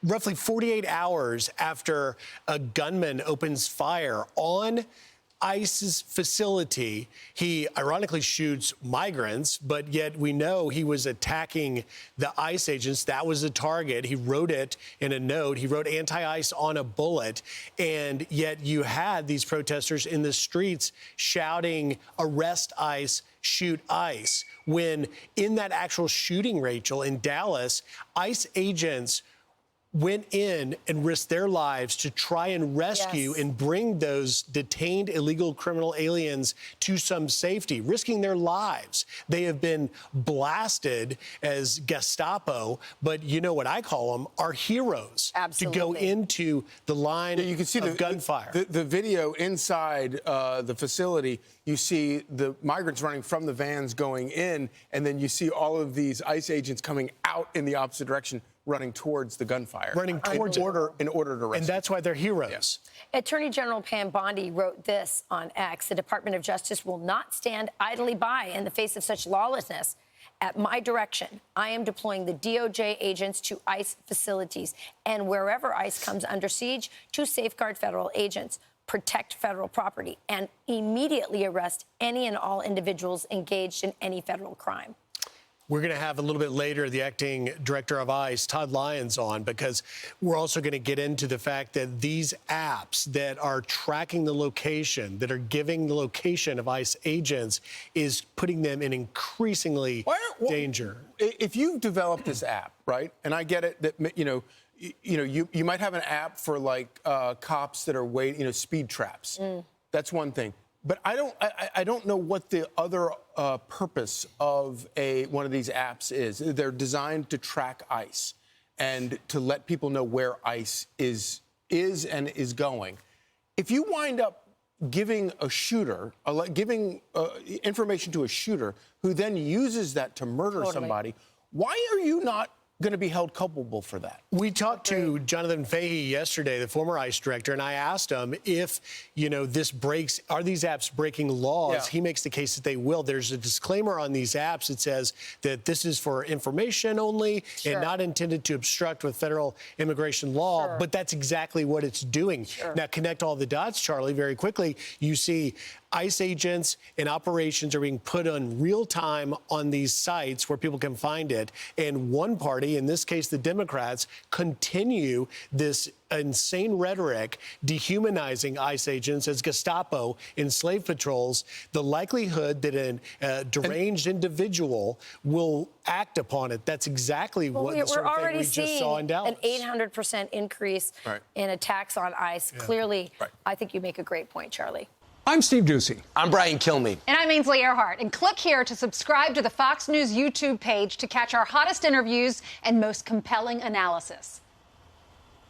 roughly 48 hours after a gunman opens fire on ICE's facility. He ironically shoots migrants, but yet we know he was attacking the ICE agents. That was the target. He wrote it in a note. He wrote anti-ICE on a bullet. And yet you had these protesters in the streets shouting, "Arrest ICE, shoot ICE." When in that actual shooting, Rachel, in Dallas, ICE agents went in and risked their lives to try and rescue and bring those detained illegal criminal aliens to some safety, risking their lives. They have been blasted as Gestapo, but you know what I call them, are heroes. Absolutely. To go into the line you can see of gunfire. The video inside the facility, you see the migrants running from the vans going in, and then you see all of these ICE agents coming out in the opposite direction, running towards the gunfire. Running towards in order to rescue. And that's why they're heroes. Yeah. Attorney General Pam Bondi wrote this on X: "The Department of Justice will not stand idly by in the face of such lawlessness. At my direction, I am deploying the DOJ agents to ICE facilities and wherever ICE comes under siege to safeguard federal agents, protect federal property, and immediately arrest any and all individuals engaged in any federal crime." We're going to have a little bit later the acting director of ICE, Todd Lyons, on, because we're also going to get into the fact that these apps that are tracking the location, that are giving the location of ICE agents, is putting them in increasingly danger. If you've developed this app, right, and I get it that, you might have an app for like cops that are waiting, speed traps. That's one thing. But I don't know what the other purpose of one of these apps is. They're designed to track ICE and to let people know where ICE is and is going. If you wind up giving a shooter, giving information to a shooter who then uses that to murder somebody, why are you not going to be held culpable for that? We talked to Jonathan Fahey yesterday, the former ICE director, and I asked him if, are these apps breaking laws? Yeah. He makes the case that they will. There's a disclaimer on these apps that says that this is for information only and not intended to obstruct with federal immigration law, but that's exactly what it's doing. Now, connect all the dots, Charlie, very quickly. You see ICE agents and operations are being put on real time on these sites where people can find it. And one party, in this case the Democrats, continue this insane rhetoric dehumanizing ICE agents as Gestapo in slave patrols. The likelihood that a deranged individual will act upon it, that's exactly what the sort of thing we just saw in Dallas. An 800% increase in attacks on ICE. Clearly, I think you make a great point, Charlie. I'm Steve Ducey. I'm Brian Kilmeade. And I'm Ainsley Earhart. And click here to subscribe to the Fox News YouTube page to catch our hottest interviews and most compelling analysis.